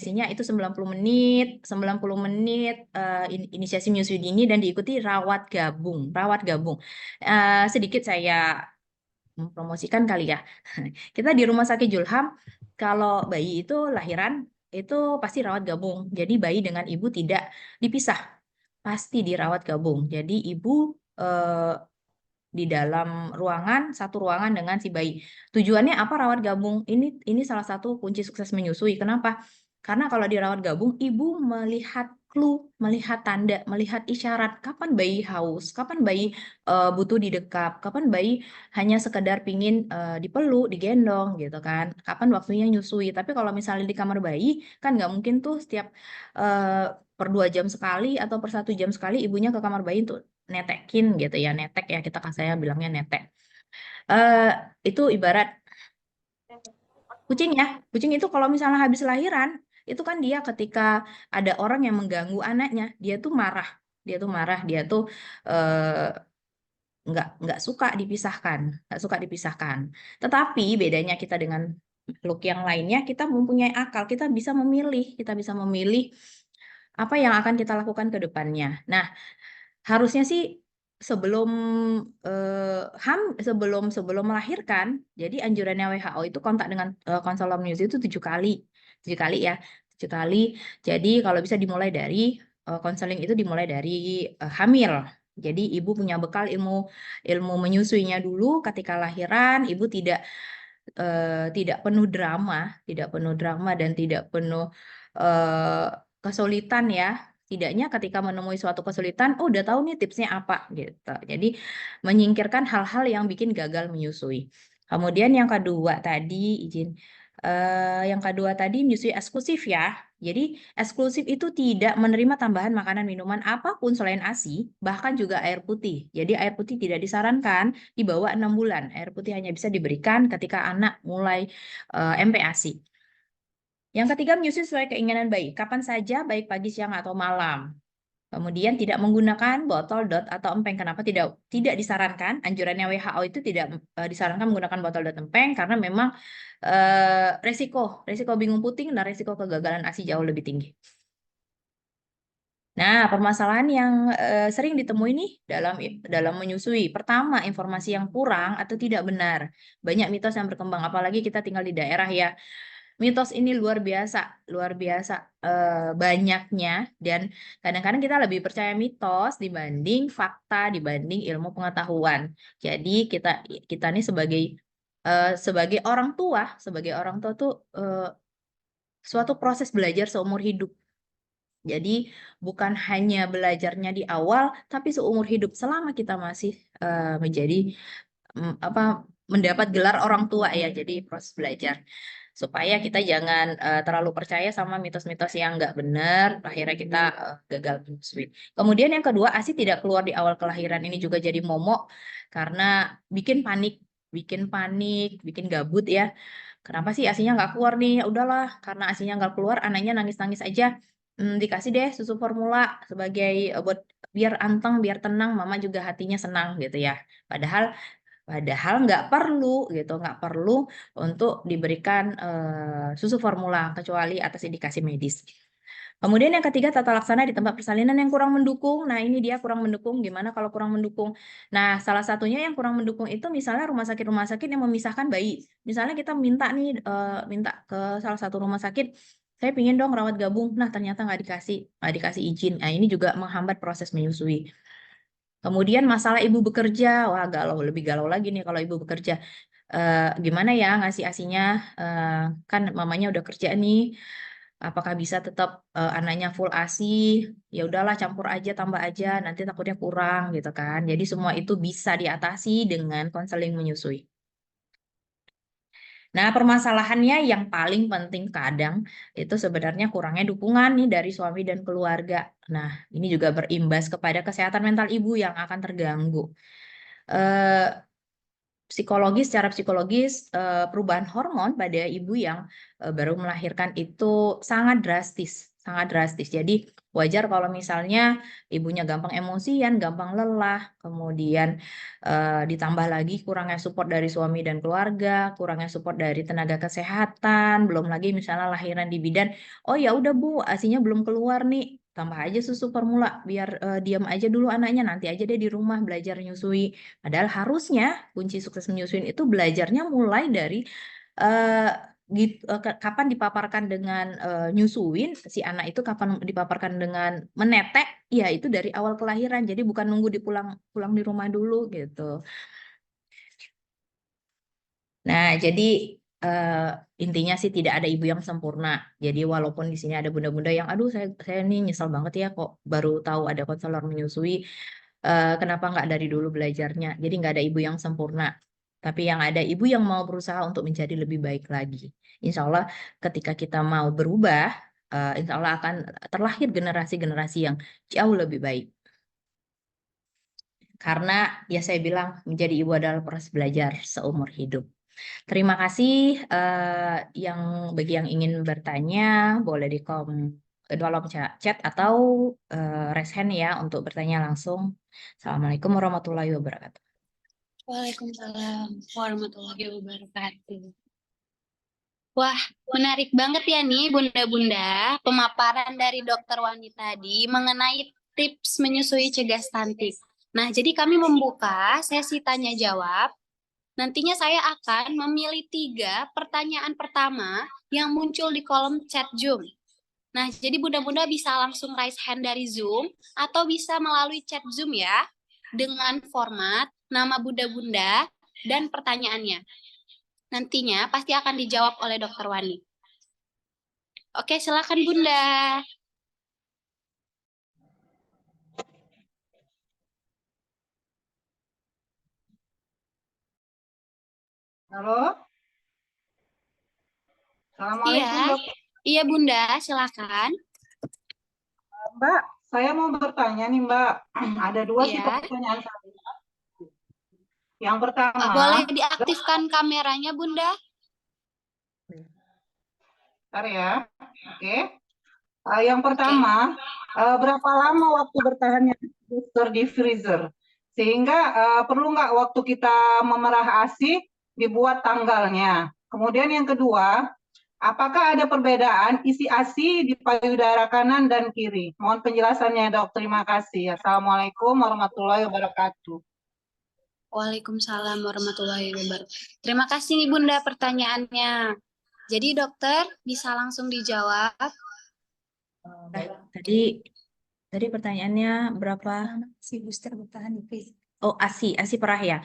Inisiasinya itu 90 menit, 90 menit inisiasi menyusui dini dan diikuti rawat gabung. Rawat gabung. Sedikit saya mempromosikan kali ya. Kita di Rumah Sakit Julham, kalau bayi itu lahiran itu pasti rawat gabung. Jadi bayi dengan ibu tidak dipisah, pasti dirawat gabung. Jadi ibu eh, di dalam ruangan, satu ruangan dengan si bayi. Tujuannya apa rawat gabung? Ini salah satu kunci sukses menyusui. Kenapa? Karena kalau dirawat gabung, ibu melihat clue, melihat tanda, melihat isyarat kapan bayi haus, kapan bayi butuh didekap, kapan bayi hanya sekedar pingin dipeluk, digendong gitu kan, kapan waktunya nyusui. Tapi kalau misalnya di kamar bayi, kan nggak mungkin tuh setiap eh, per 2 jam sekali atau per 1 jam sekali ibunya ke kamar bayi untuk netekin gitu ya, netek ya kita kan saya bilangnya netek. Eh itu ibarat kucing ya, kucing itu kalau misalnya habis lahiran, itu kan dia ketika ada orang yang mengganggu anaknya, dia tuh marah, dia tuh eh, nggak suka dipisahkan, nggak suka dipisahkan. Tetapi bedanya kita dengan makhluk yang lainnya, kita mempunyai akal, kita bisa memilih apa yang akan kita lakukan ke depannya. Nah, harusnya sih sebelum sebelum sebelum melahirkan, jadi anjurannya WHO itu kontak dengan konselor menyusui itu 7 kali, 7 kali ya, 7 kali. Jadi kalau bisa dimulai dari konseling itu dimulai dari hamil. Jadi ibu punya bekal ilmu ilmu menyusuinya dulu ketika lahiran, ibu tidak penuh drama, tidak penuh drama dan tidak penuh eh, kesulitan ya. Setidaknya ketika menemui suatu kesulitan, oh udah tahu nih tipsnya apa gitu. Jadi menyingkirkan hal-hal yang bikin gagal menyusui. Kemudian yang kedua tadi izin, yang kedua tadi menyusui eksklusif ya. Jadi eksklusif itu tidak menerima tambahan makanan minuman apapun selain ASI, bahkan juga air putih. Jadi air putih tidak disarankan di bawah 6 bulan. Air putih hanya bisa diberikan ketika anak mulai MPASI. Yang ketiga, menyusui sesuai keinginan bayi, kapan saja, baik pagi, siang, atau malam. Kemudian tidak menggunakan botol, dot, atau empeng. Kenapa tidak disarankan? Anjurannya WHO itu tidak disarankan menggunakan botol dot empeng karena memang resiko resiko bingung puting dan resiko kegagalan ASI jauh lebih tinggi. Nah, permasalahan yang sering ditemui nih dalam menyusui. Pertama, informasi yang kurang atau tidak benar. Banyak mitos yang berkembang, apalagi kita tinggal di daerah ya. Mitos ini luar biasa banyaknya dan kadang-kadang kita lebih percaya mitos dibanding fakta, dibanding ilmu pengetahuan. Jadi kita kita nih sebagai orang tua tuh suatu proses belajar seumur hidup. Jadi bukan hanya belajarnya di awal, tapi seumur hidup selama kita masih menjadi apa mendapat gelar orang tua ya. Jadi proses belajar supaya kita jangan terlalu percaya sama mitos-mitos yang nggak benar, akhirnya kita gagal menyusui. Kemudian yang kedua, ASI tidak keluar di awal kelahiran ini juga jadi momok karena bikin panik, bikin gabut ya. Kenapa sih ASINya nggak keluar nih? Ya udahlah, karena ASINya nggak keluar, anaknya nangis-nangis aja. Dikasih deh susu formula sebagai buat biar anteng, biar tenang, mama juga hatinya senang gitu ya. Padahal Padahal nggak perlu gitu, nggak perlu untuk diberikan susu formula kecuali atas indikasi medis. Kemudian yang ketiga, tata laksana di tempat persalinan yang kurang mendukung. Nah, ini dia kurang mendukung. Gimana kalau kurang mendukung? Nah, salah satunya yang kurang mendukung itu misalnya rumah sakit yang memisahkan bayi. Misalnya kita minta nih, minta ke salah satu rumah sakit, saya pingin dong rawat gabung. Nah, ternyata nggak dikasih izin. Nah, ini juga menghambat proses menyusui. Kemudian masalah ibu bekerja, wah galau, lebih galau lagi nih kalau ibu bekerja. Gimana ya ngasih asinya? Eh, kan mamanya udah kerja nih, apakah bisa tetap anaknya full ASI? Ya udahlah campur aja, tambah aja, nanti takutnya kurang gitu kan. Jadi semua itu bisa diatasi dengan konseling menyusui. Nah, permasalahannya yang paling penting kadang itu sebenarnya kurangnya dukungan nih dari suami dan keluarga. Nah, ini juga berimbas kepada kesehatan mental ibu yang akan terganggu. Eh, Secara psikologis perubahan hormon pada ibu yang baru melahirkan itu sangat drastis, sangat drastis. Jadi wajar kalau misalnya ibunya gampang emosian, gampang lelah, kemudian ditambah lagi kurangnya support dari suami dan keluarga, kurangnya support dari tenaga kesehatan, belum lagi misalnya lahiran di bidan, oh ya udah Bu, ASINya belum keluar nih, tambah aja susu formula, biar diam aja dulu anaknya, nanti aja deh di rumah belajar nyusui. Padahal harusnya kunci sukses menyusuin itu belajarnya mulai dari eh, kapan dipaparkan dengan nyusuin si anak itu, kapan dipaparkan dengan menetek, ya itu dari awal kelahiran, jadi bukan nunggu pulang di rumah dulu gitu. Nah, jadi intinya sih tidak ada ibu yang sempurna. Jadi walaupun di sini ada bunda-bunda yang, aduh saya ini nyesel banget ya kok baru tahu ada konselor menyusui, kenapa nggak dari dulu belajarnya. Jadi nggak ada ibu yang sempurna. Tapi yang ada ibu yang mau berusaha untuk menjadi lebih baik lagi. Insya Allah ketika kita mau berubah, insya Allah akan terlahir generasi-generasi yang jauh lebih baik. Karena ya saya bilang menjadi ibu adalah proses belajar seumur hidup. Terima kasih yang bagi yang ingin bertanya boleh di kolom chat atau raise hand ya untuk bertanya langsung. Assalamualaikum warahmatullahi wabarakatuh. Waalaikumsalam warahmatullahi wabarakatuh. Wah, menarik banget ya nih bunda-bunda pemaparan dari dokter Wani tadi mengenai tips menyusui cegah stunting. Nah, jadi kami membuka sesi tanya jawab. Nantinya saya akan memilih 3 pertanyaan pertama yang muncul di kolom chat Zoom. Nah, jadi bunda-bunda bisa langsung raise hand dari Zoom atau bisa melalui chat Zoom ya, dengan format nama bunda-bunda dan pertanyaannya. Nantinya pasti akan dijawab oleh Dokter Wani. Oke, silakan Bunda. Halo, Assalamualaikum Iya, dok. iya Bunda, silakan. Mbak, saya mau bertanya nih Mbak. Ada 2 sih Iya, pertanyaan saya. Yang pertama, boleh diaktifkan kameranya Bunda? bentar ya. Oke. Yang pertama, berapa lama waktu bertahannya booster di freezer? Sehingga perlu nggak waktu kita memerah ASI dibuat tanggalnya? Kemudian yang kedua, apakah ada perbedaan isi ASI di payudara kanan dan kiri? Mohon penjelasannya dok, terima kasih. Assalamualaikum warahmatullahi wabarakatuh. Waalaikumsalam warahmatullahi wabarakatuh. Terima kasih nih Bunda pertanyaannya. Jadi dokter bisa langsung dijawab. Tadi pertanyaannya berapa si booster bertahan di freezer? Oh, ASI perah ya.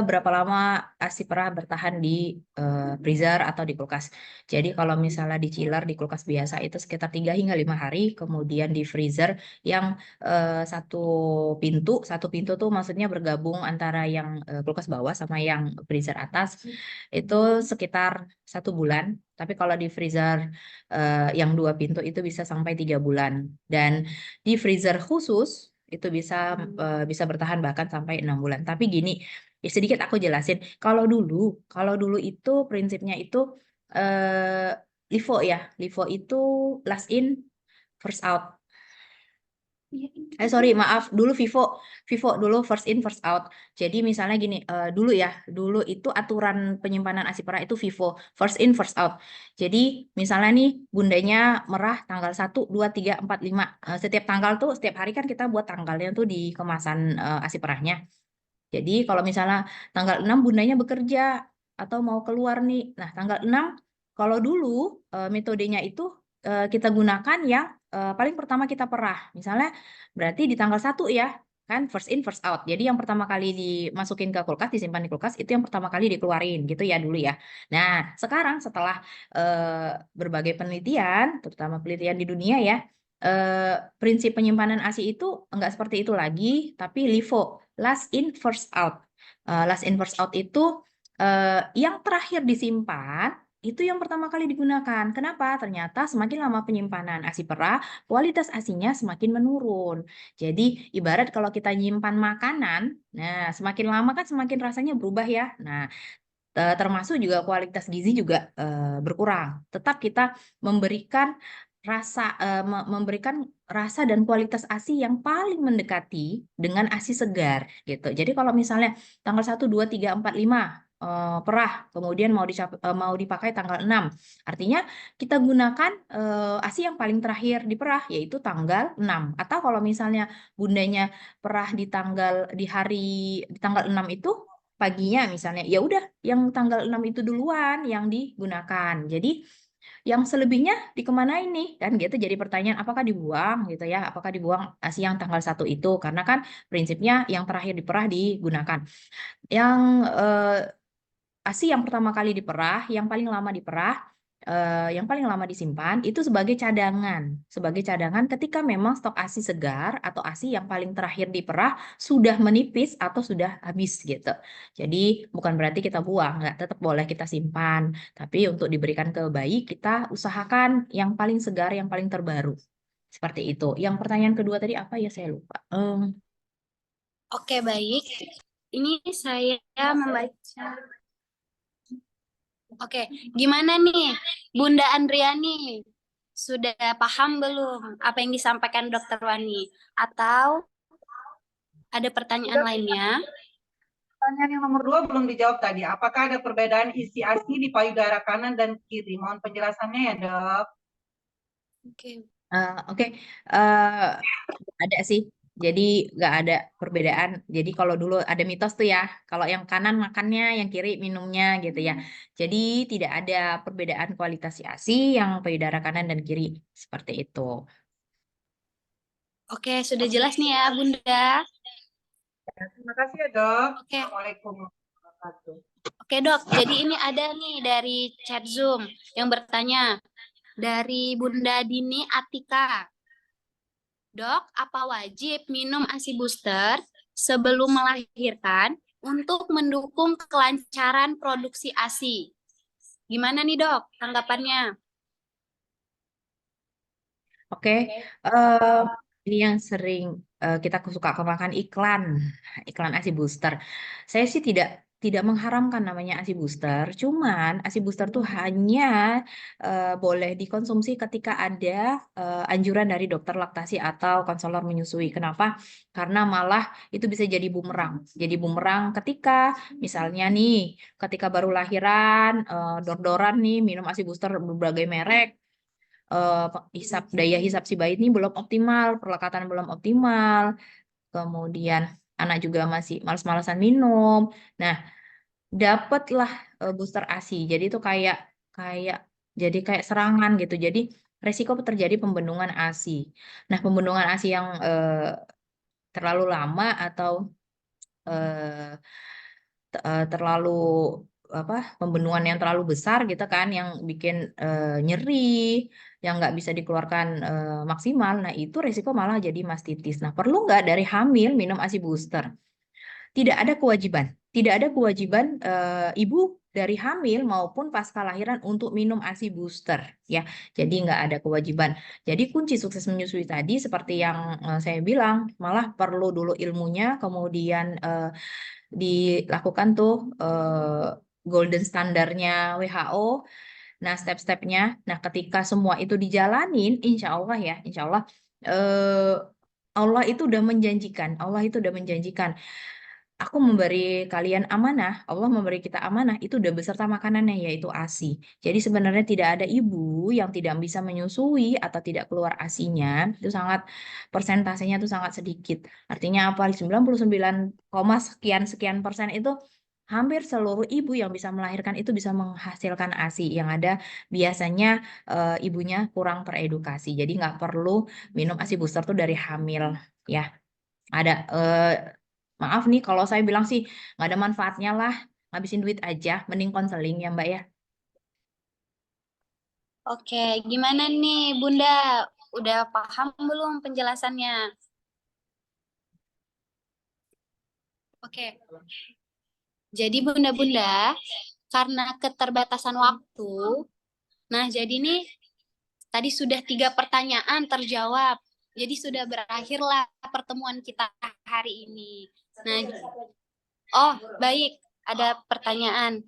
Berapa lama ASI perah bertahan di freezer atau di kulkas? Jadi kalau misalnya di chiller di kulkas biasa itu sekitar 3 hingga 5 hari, kemudian di freezer yang satu pintu tuh maksudnya bergabung antara yang kulkas bawah sama yang freezer atas itu sekitar 1 bulan. Tapi kalau di freezer yang 2 pintu itu bisa sampai 3 bulan. Dan di freezer khusus itu bisa bertahan bahkan sampai 6 bulan. Tapi gini, ya sedikit aku jelasin. Kalau dulu itu prinsipnya itu LIFO ya. LIFO itu last in first out. Sorry, maaf, dulu Vivo dulu first in first out. Jadi misalnya gini, dulu itu aturan penyimpanan ASI perah itu Vivo first in first out. Jadi misalnya nih bundanya merah tanggal 1, 2, 3, 4, 5. Setiap tanggal tuh setiap hari kan kita buat tanggalnya tuh di kemasan ASI perahnya. Jadi kalau misalnya tanggal 6 bundanya bekerja atau mau keluar nih. Nah, tanggal 6 kalau dulu metodenya itu kita gunakan yang paling pertama kita perah. Misalnya berarti di tanggal 1 ya, kan first in first out. Jadi yang pertama kali dimasukin ke kulkas, disimpan di kulkas itu yang pertama kali dikeluarin gitu ya dulu ya. Nah, sekarang setelah berbagai penelitian, terutama penelitian di dunia ya, prinsip penyimpanan ASI itu enggak seperti itu lagi, tapi LIFO, last in first out. Last in first out itu yang terakhir disimpan itu yang pertama kali digunakan. Kenapa? Ternyata semakin lama penyimpanan ASI perah, kualitas ASINya semakin menurun. Jadi ibarat kalau kita nyimpan makanan, nah semakin lama kan semakin rasanya berubah ya. Nah, termasuk juga kualitas gizi juga berkurang. Tetap kita memberikan memberikan rasa dan kualitas ASI yang paling mendekati dengan ASI segar gitu. Jadi kalau misalnya tanggal 1, 2, 3, 4, 5 perah, kemudian mau dipakai tanggal 6. Artinya kita gunakan ASI yang paling terakhir di perah, yaitu tanggal 6. Atau kalau misalnya bundanya perah di tanggal 6 itu paginya misalnya, ya udah yang tanggal 6 itu duluan yang digunakan. Jadi yang selebihnya dikemanain nih kan gitu, jadi pertanyaan apakah dibuang gitu ya, apakah dibuang ASI yang tanggal 1 itu, karena kan prinsipnya yang terakhir diperah digunakan. Yang ASI yang pertama kali diperah, yang paling lama diperah, yang paling lama disimpan itu sebagai cadangan ketika memang stok ASI segar atau ASI yang paling terakhir diperah sudah menipis atau sudah habis gitu. Jadi bukan berarti kita buang, nggak, tetap boleh kita simpan. Tapi untuk diberikan ke bayi kita usahakan yang paling segar, yang paling terbaru. Seperti itu. Yang pertanyaan kedua tadi apa ya, saya lupa. Oke, baik. Ini saya membaca. Oke, gimana nih Bunda Andriani? Sudah paham belum apa yang disampaikan Dokter Wani? Atau ada pertanyaan lainnya? Pertanyaan yang nomor 2 belum dijawab tadi. Apakah ada perbedaan isi ASI di payudara kanan dan kiri? Mohon penjelasannya ya, Dok. Oke. Oke, ada sih. Jadi nggak ada perbedaan. Jadi kalau dulu ada mitos tuh ya, kalau yang kanan makannya, yang kiri minumnya gitu ya. Jadi tidak ada perbedaan kualitas ASI yang payudara kanan dan kiri seperti itu. Oke, sudah jelas nih ya, Bunda. Terima kasih ya, Dok. Oke. Assalamualaikum warahmatullahi wabarakatuh. Oke, Dok. Jadi ini ada nih dari chat Zoom yang bertanya dari Bunda Dini Atika. Dok, apa wajib minum ASI booster sebelum melahirkan untuk mendukung kelancaran produksi ASI? Gimana nih, Dok, tanggapannya? Oke, ini yang sering kita suka kemakan iklan ASI booster. Saya sih tidak mengharamkan namanya ASI booster, cuman ASI booster tuh hanya boleh dikonsumsi ketika ada anjuran dari dokter laktasi atau konselor menyusui. Kenapa? Karena malah itu bisa jadi bumerang. Jadi bumerang ketika misalnya nih, ketika baru lahiran, dor-doran nih minum ASI booster berbagai merek, daya hisap si bayi ini belum optimal, perlekatan belum optimal, kemudian anak juga masih males-malesan minum. Nah, dapatlah booster ASI. Jadi itu kayak kayak kayak serangan gitu. Jadi resiko terjadi pembendungan ASI. Nah, pembendungan ASI yang terlalu lama atau eh, terlalu pembunuhan yang terlalu besar gitu kan, yang bikin nyeri, yang nggak bisa dikeluarkan maksimal. Nah, itu resiko malah jadi mastitis. Nah, perlu nggak dari hamil minum ASI booster? Tidak ada kewajiban ibu dari hamil maupun pasca lahiran untuk minum ASI booster ya. Jadi nggak ada kewajiban. Jadi kunci sukses menyusui tadi seperti yang saya bilang, malah perlu dulu ilmunya, kemudian dilakukan tuh golden standarnya WHO. Nah, step-stepnya. Nah, ketika semua itu dijalanin, insya Allah ya, insya Allah eh, Allah itu udah menjanjikan. Allah itu udah menjanjikan. Aku memberi kalian amanah, Allah memberi kita amanah, itu udah beserta makanannya, yaitu ASI. Jadi sebenarnya tidak ada ibu yang tidak bisa menyusui atau tidak keluar ASInya, itu sangat, persentasenya itu sangat sedikit. Artinya apa? 99, sekian sekian persen itu hampir seluruh ibu yang bisa melahirkan itu bisa menghasilkan ASI. Yang ada biasanya ibunya kurang teredukasi. Jadi nggak perlu minum ASI booster tuh dari hamil ya. Ada maaf nih kalau saya bilang sih nggak ada manfaatnya lah, ngabisin duit aja, mending konseling ya Mbak ya. Oke, gimana nih, Bunda? Udah paham belum penjelasannya? Oke. Jadi Bunda-Bunda, karena keterbatasan waktu, nah jadi nih tadi sudah 3 pertanyaan terjawab. Jadi sudah berakhirlah pertemuan kita hari ini. Nah, oh baik, ada pertanyaan.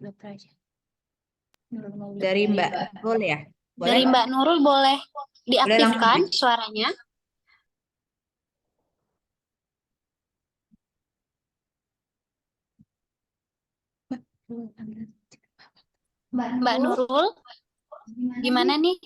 Dokter aja. Dari Mbak Nurul ya? Boleh Dari Mbak? Mbak Nurul boleh Boleh langsung diaktifkan di- suaranya. Mbak Nurul, gimana nih?